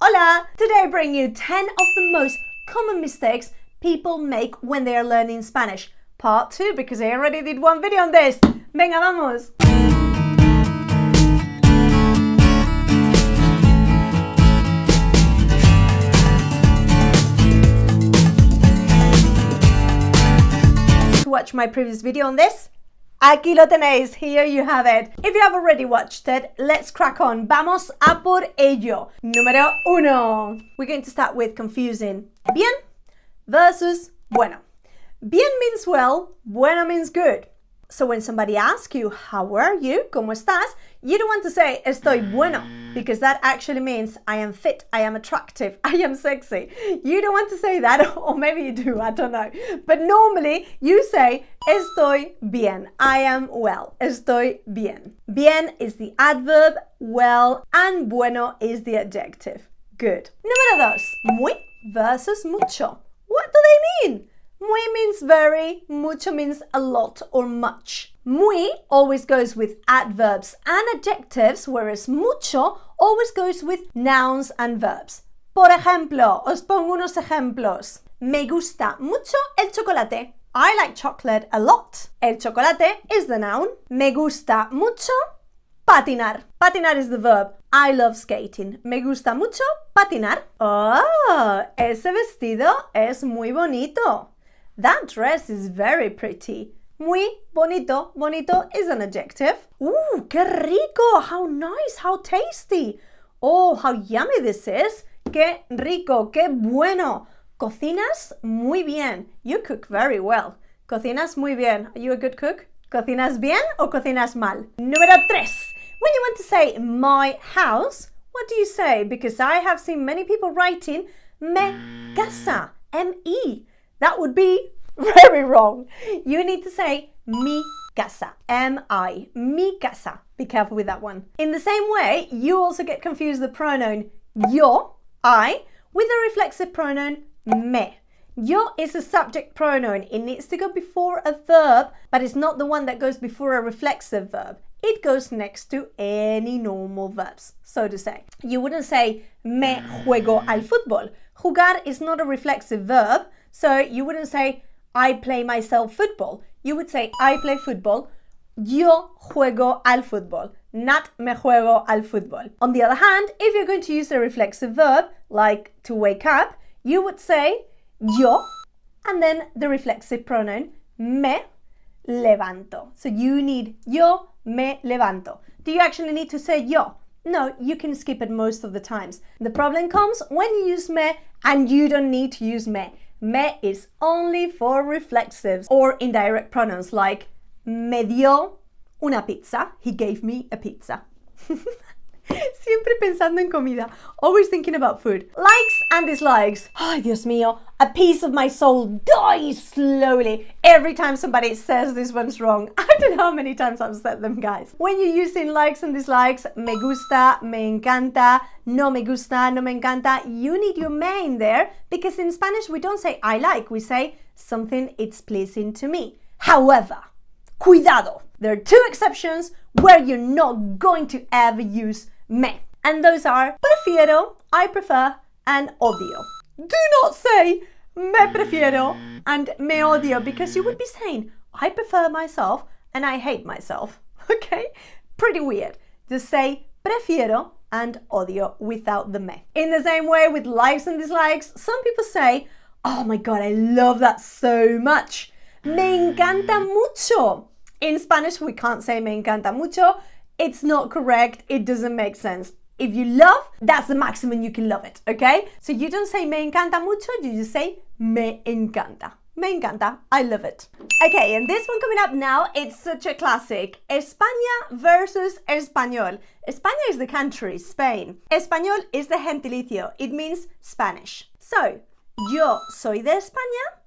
Hola! Today I bring you 10 of the most common mistakes people make when they are learning Spanish. Part 2, because I already did one video on this. Venga, vamos! To watch my previous video on this, aquí lo tenéis, here you have it. If you have already watched it, let's crack on. Vamos a por ello. Número 1. We're going to start with confusing bien versus bueno. Bien means well, bueno means good. So when somebody asks you, how are you? ¿Cómo estás? You don't want to say, estoy bueno, because that actually means I am fit, I am attractive, I am sexy. You don't want to say that, or maybe you do, I don't know. But normally you say, estoy bien, I am well, estoy bien. Bien is the adverb, well, and bueno is the adjective. Good. Número 2. Muy versus mucho. What do they mean? Muy means very, mucho means a lot or much. Muy always goes with adverbs and adjectives, whereas mucho always goes with nouns and verbs. Por ejemplo, os pongo unos ejemplos. Me gusta mucho el chocolate. I like chocolate a lot. El chocolate is the noun. Me gusta mucho patinar. Patinar is the verb. I love skating. Me gusta mucho patinar. Oh, ese vestido es muy bonito. That dress is very pretty. Muy bonito. Bonito is an adjective. Ooh, qué rico. How nice. How tasty. Oh, how yummy this is. Qué rico. Qué bueno. Cocinas muy bien. You cook very well. Cocinas muy bien. Are you a good cook? ¿Cocinas bien o cocinas mal? Número 3. When you want to say my house, what do you say? Because I have seen many people writing me casa, M-E. That would be very wrong. You need to say mi casa, M-I, mi casa. Be careful with that one. In the same way, you also get confused the pronoun yo, I, with the reflexive pronoun me. Yo is a subject pronoun. It needs to go before a verb, but it's not the one that goes before a reflexive verb. It goes next to any normal verbs, so to say. You wouldn't say me juego al fútbol. Jugar is not a reflexive verb, so you wouldn't say I play myself football. You would say I play football. Yo juego al fútbol, not me juego al fútbol. On the other hand, if you're going to use a reflexive verb, like to wake up, you would say yo, and then the reflexive pronoun me levanto. So you need yo me levanto. Do you actually need to say yo? No, you can skip it most of the times. The problem comes when you use me and you don't need to use me. Me is only for reflexives or indirect pronouns like me dio una pizza. He gave me a pizza. Siempre pensando en comida, always thinking about food. Likes and dislikes. Ay, Dios mío, a piece of my soul dies slowly every time somebody says this one's wrong. I don't know how many times I've said them, guys. When you're using likes and dislikes, me gusta, me encanta, no me gusta, no me encanta, you need your me in there, because in Spanish we don't say I like, we say something it's pleasing to me. However, cuidado, there are 2 exceptions where you're not going to ever use me. And those are prefiero, I prefer, and odio. Do not say me prefiero and me odio, because you would be saying I prefer myself and I hate myself. Okay? Pretty weird. Just say prefiero and odio without the me. In the same way with likes and dislikes, some people say, oh my God, I love that so much. Me encanta mucho. In Spanish, we can't say me encanta mucho. It's not correct. It doesn't make sense. If you love, that's the maximum you can love it, okay? So you don't say me encanta mucho, you just say me encanta. Me encanta. I love it. Okay, and this one coming up now, it's such a classic. España versus español. España is the country, Spain. Español is the gentilicio. It means Spanish. So, yo soy de España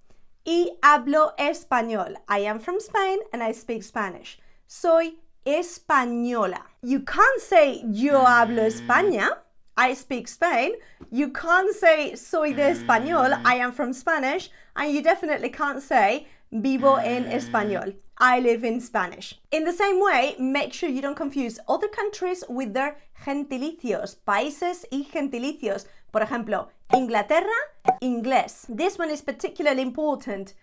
y hablo español. I am from Spain and I speak Spanish. Soy española. You can't say yo hablo España, I speak Spain. You can't say soy de español, I am from Spanish. And you definitely can't say vivo en español, I live in Spanish. In the same way, make sure you don't confuse other countries with their gentilicios, países y gentilicios. Por ejemplo, Inglaterra, inglés. This one is particularly important.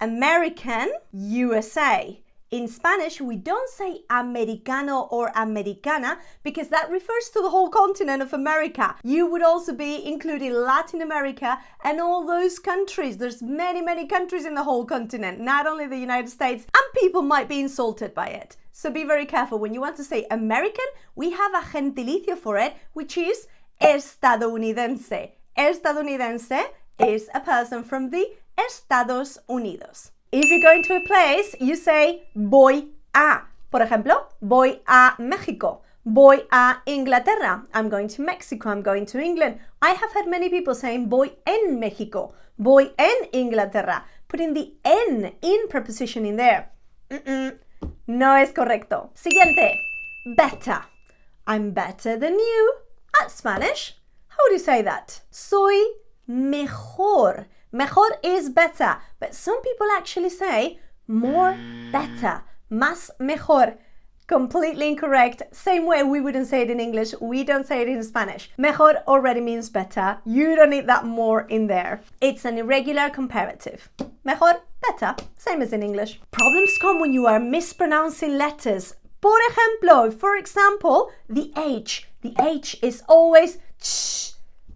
American, USA. In Spanish, we don't say americano or americana because that refers to the whole continent of America. You would also be including Latin America and all those countries. There's many, many countries in the whole continent, not only the United States, and people might be insulted by it. So be very careful. When you want to say American, we have a gentilicio for it, which is estadounidense. Estadounidense is a person from the Estados Unidos. If you're going to a place, you say voy a. Por ejemplo, voy a México. Voy a Inglaterra. I'm going to Mexico. I'm going to England. I have heard many people saying voy en México. Voy en Inglaterra. Putting the en in preposition in there. No es correcto. Siguiente. Better. I'm better than you. At Spanish, how would you say that? Soy mejor. Mejor is better, but some people actually say more better, más mejor. Completely incorrect. Same way we wouldn't say it in English, we don't say it in Spanish. Mejor already means better. You don't need that more in there. It's an irregular comparative. Mejor, better, same as in English. Problems come when you are mispronouncing letters. Por ejemplo, for example, the H. The H is always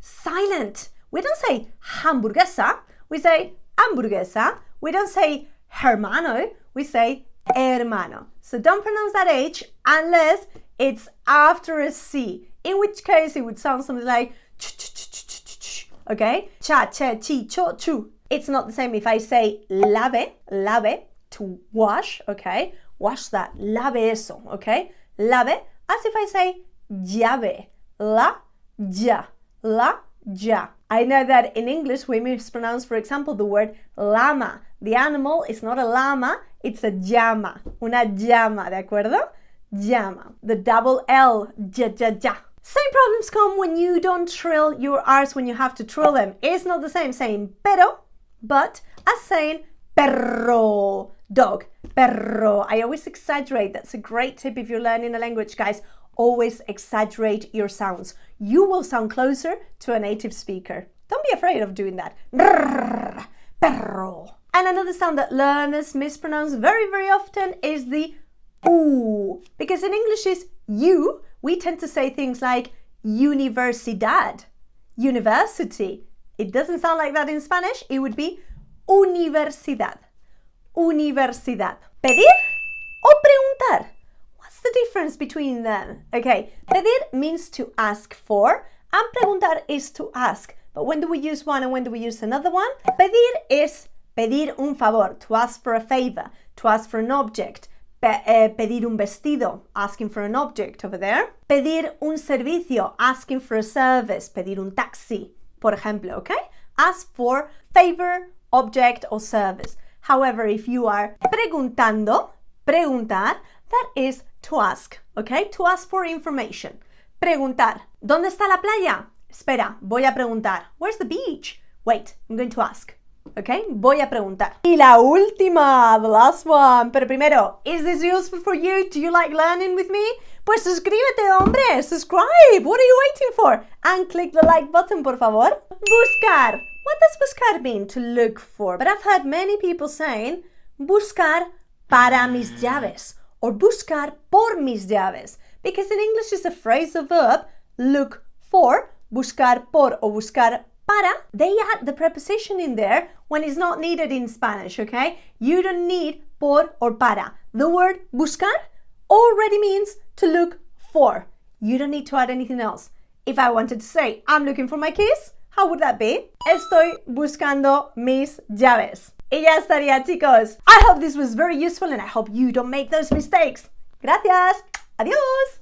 silent. We don't say hamburguesa, we say hamburguesa. We don't say hermano, we say hermano. So don't pronounce that H unless it's after a C, in which case it would sound something like okay? Cha, che, chi, cho, chu. It's not the same if I say lave, lave, to wash, okay? Wash that, lave eso, okay? Lave, as if I say llave, la, ya, la, ja. I know that in English we mispronounce, for example, the word llama. The animal is not a llama, it's a llama. Una llama, ¿de acuerdo? Llama. The double L, ja, ja, ja. Same problems come when you don't trill your R's when you have to trill them. It's not the same saying pero, but as saying perro, dog, perro. I always exaggerate. That's a great tip if you're learning a language, guys. Always exaggerate your sounds. You will sound closer to a native speaker. Don't be afraid of doing that. Brrr, perro. And another sound that learners mispronounce very, very often is the oo. Because in English is you, we tend to say things like universidad, university. It doesn't sound like that in Spanish. It would be universidad, universidad. Pedir o preguntar. What's the difference between them? Okay, pedir means to ask for, and preguntar is to ask. But when do we use one and when do we use another one? Pedir is pedir un favor, to ask for a favor, to ask for an object. Pedir un vestido, asking for an object over there. Pedir un servicio, asking for a service. Pedir un taxi, por ejemplo, okay? Ask for favor, object, or service. However, if you are preguntando, preguntar, that is to ask, okay? To ask for information. Preguntar. ¿Dónde está la playa? Espera, voy a preguntar. Where's the beach? Wait, I'm going to ask. Okay? Voy a preguntar. Y la última, the last one. Pero primero, is this useful for you? Do you like learning with me? Pues suscríbete, hombre. Subscribe. What are you waiting for? And click the like button, por favor. Buscar. What does buscar mean? To look for. But I've heard many people saying buscar para mis llaves or buscar por mis llaves. Because in English it's a phrasal verb, look for, buscar por or buscar para. They add the preposition in there when it's not needed in Spanish, okay? You don't need por or para. The word buscar already means to look for. You don't need to add anything else. If I wanted to say, I'm looking for my keys, how would that be? Estoy buscando mis llaves. Y ya estaría, chicos. I hope this was very useful and I hope you don't make those mistakes. Gracias. Adiós.